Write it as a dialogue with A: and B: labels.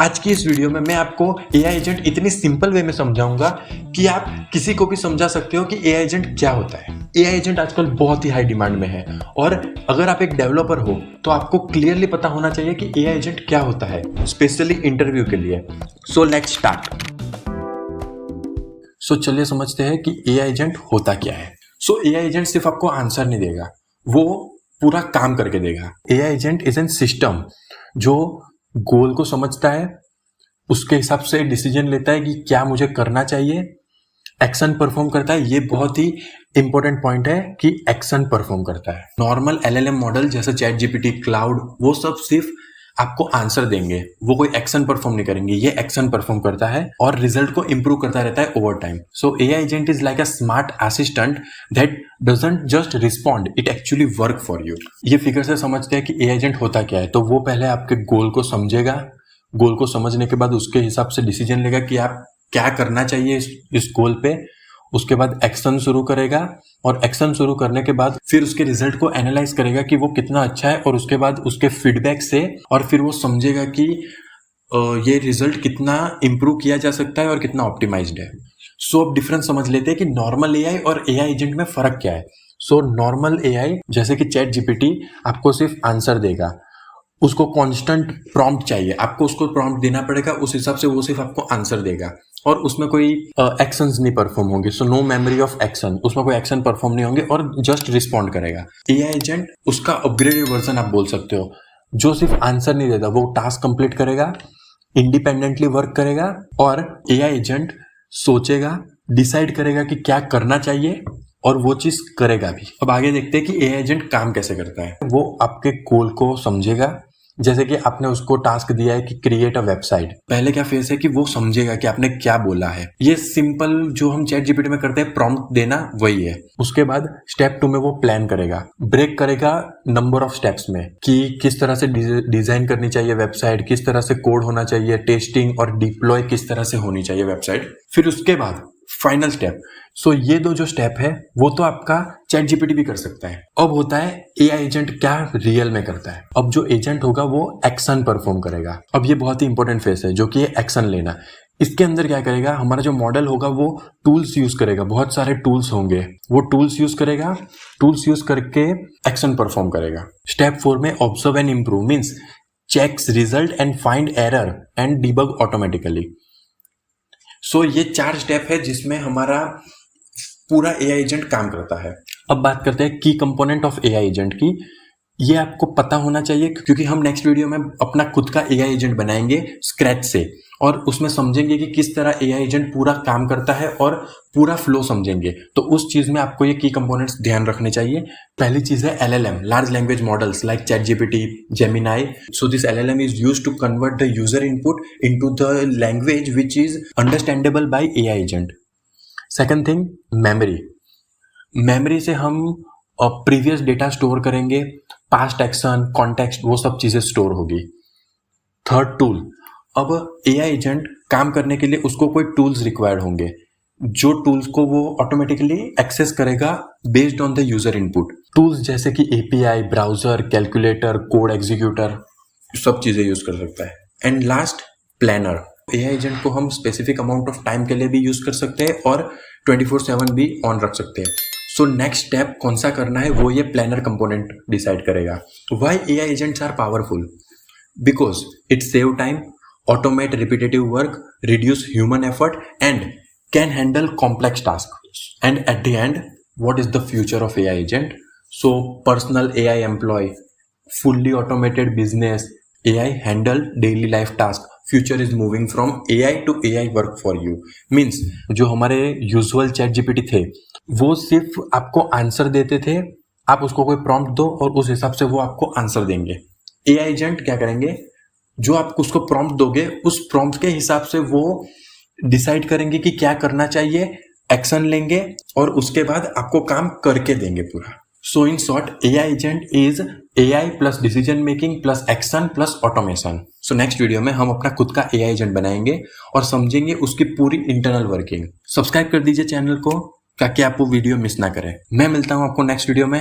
A: आज की इस वीडियो में मैं आपको एआई एजेंट इतनी सिंपल वे में समझाऊंगा कि आप किसी को भी समझा सकते हो कि एआई एजेंट क्या होता है। एआई एजेंट आजकल बहुत ही हाई डिमांड में है और अगर आप एक डेवलपर हो तो आपको क्लियरली पता होना चाहिए कि एआई एजेंट क्या होता है, स्पेशली इंटरव्यू के लिए। So let's start. चलिए समझते हैं कि एआई एजेंट होता क्या है। एआई एजेंट सिर्फ आपको आंसर नहीं देगा, वो पूरा काम करके देगा। AI agent is an system जो गोल को समझता है, उसके हिसाब से डिसीजन लेता है कि क्या मुझे करना चाहिए, एक्शन परफॉर्म करता है। ये बहुत ही इंपॉर्टेंट पॉइंट है कि एक्शन परफॉर्म करता है। नॉर्मल एलएलएम मॉडल जैसे चैट जीपीटी, क्लाउड, वो सब सिर्फ आपको आंसर देंगे, वो कोई एक्शन परफॉर्म नहीं करेंगे। ये एक्शन परफॉर्म करता है और रिजल्ट को इंप्रूव करता रहता है over time. AI agent is like a smart assistant that doesn't just respond, it actually work for you. ये फिगर से समझते हैं कि एआई एजेंट होता क्या है। तो वो पहले आपके गोल को समझेगा, गोल को समझने के बाद उसके हिसाब से डिसीजन लेगा कि आप क्या करना चाहिए इस गोल पे। उसके बाद एक्शन शुरू करेगा और एक्शन शुरू करने के बाद फिर उसके रिजल्ट को एनालाइज करेगा कि वो कितना अच्छा है, और उसके बाद उसके फीडबैक से और फिर वो समझेगा कि ये रिजल्ट कितना इंप्रूव किया जा सकता है और कितना ऑप्टिमाइज्ड है। अब डिफरेंस समझ लेते हैं कि नॉर्मल एआई और एआई एजेंट में फर्क क्या है। नॉर्मल एआई जैसे कि चैट जीपीटी आपको सिर्फ आंसर देगा, उसको कांस्टेंट प्रॉम्प्ट चाहिए, आपको उसको प्रॉम्प्ट देना पड़ेगा, उस हिसाब से वो सिर्फ आपको आंसर देगा और उसमें कोई एक्शंस नहीं परफॉर्म होंगे। नो मेमोरी ऑफ एक्शन, उसमें कोई एक्शन परफॉर्म नहीं होंगे और जस्ट रिस्पॉन्ड करेगा। एआई एजेंट उसका अपग्रेडेड वर्जन आप बोल सकते हो, जो सिर्फ आंसर नहीं देता, वो टास्क कंप्लीट करेगा, इंडिपेंडेंटली वर्क करेगा और एआई एजेंट सोचेगा, डिसाइड करेगा कि क्या करना चाहिए और वो चीज करेगा भी। अब आगे देखते हैं कि एआई एजेंट काम कैसे करता है। वो आपके गोल को समझेगा, जैसे कि आपने उसको टास्क दिया है कि क्रिएट अ वेबसाइट। पहले क्या फेस है कि वो समझेगा कि आपने क्या बोला है। ये सिंपल जो हम चैट जीपीटी में करते हैं प्रॉम्प्ट देना, वही है। उसके बाद स्टेप 2 में वो प्लान करेगा, ब्रेक करेगा नंबर ऑफ स्टेप्स में कि किस तरह से डिजाइन करनी चाहिए वेबसाइट, किस तरह से कोड होना चाहिए, टेस्टिंग और डिप्लॉय किस तरह से होनी चाहिए वेबसाइट। फिर उसके बाद फाइनल स्टेप। ये दो जो स्टेप है वो तो आपका चैट जीपीटी भी कर सकता है। अब होता है एआई एजेंट क्या रियल में करता है। अब जो एजेंट होगा वो एक्शन परफॉर्म करेगा। अब ये बहुत ही इंपॉर्टेंट फेस है जो कि एक्शन लेना। इसके अंदर क्या करेगा, हमारा जो मॉडल होगा वो टूल्स यूज करेगा, बहुत सारे टूल्स होंगे, वो टूल्स यूज करेगा, टूल्स यूज करके एक्शन परफॉर्म करेगा। स्टेप 4 में observe and improve means checks result and find error and debug automatically. ये 4 स्टेप है जिसमें हमारा पूरा एआई एजेंट काम करता है। अब बात करते हैं की कंपोनेंट ऑफ एआई एजेंट की। ये आपको पता होना चाहिए क्योंकि हम नेक्स्ट वीडियो में अपना खुद का एआई एजेंट बनाएंगे स्क्रैच से और उसमें समझेंगे कि किस तरह एआई एजेंट पूरा काम करता है और पूरा फ्लो समझेंगे। तो उस चीज में आपको ये की कंपोनेंट्स ध्यान रखने चाहिए। पहली चीज है LLM, large language models like ChatGPT, Gemini. This LLM is used to convert the user input into the language which is understandable by AI agent. Second thing, memory. Memory से हम previous data store करेंगे, past action, context, वो सब चीजें store होगी। Third, tool. अब AI agent काम करने के लिए उसको कोई टूल्स रिक्वायर्ड होंगे, जो टूल्स को वो ऑटोमेटिकली एक्सेस करेगा based on the user input. Tools जैसे कि API, browser, calculator, code executor, सब चीजें यूज कर सकता है। And last, planner. AI agent को हम स्पेसिफिक अमाउंट ऑफ टाइम के लिए भी यूज कर सकते हैं और 24/7 भी ऑन रख सकते हैं। नेक्स्ट स्टेप कौन सा करना है वो ये प्लानर कंपोनेंट डिसाइड करेगा। Why AI agents are powerful? Because it save time, automate repetitive work, reduce human effort and can handle complex tasks. And at the end, what is the future of AI agent? Personal AI employee, fully automated business, AI handle daily life task. Future is moving from AI to AI work for you. Means जो हमारे usual chat GPT थे वो सिर्फ आपको answer देते थे, आप उसको कोई प्रॉम्प्ट दो और उस हिसाब से वो आपको आंसर देंगे। एआई एजेंट क्या करेंगे, जो आप उसको प्रॉम्प्ट दोगे उस प्रॉम्प्ट के हिसाब से वो डिसाइड करेंगे कि क्या करना चाहिए, एक्शन लेंगे और उसके बाद आपको काम करके देंगे पूरा। In short, AI agent is AI plus decision making plus action plus automation. Next video में हम अपना खुद का एआई एजेंट बनाएंगे और समझेंगे उसकी पूरी इंटरनल वर्किंग। सब्सक्राइब कर दीजिए चैनल को ताकि आप वो वीडियो मिस ना करें। मैं मिलता हूं आपको नेक्स्ट वीडियो में।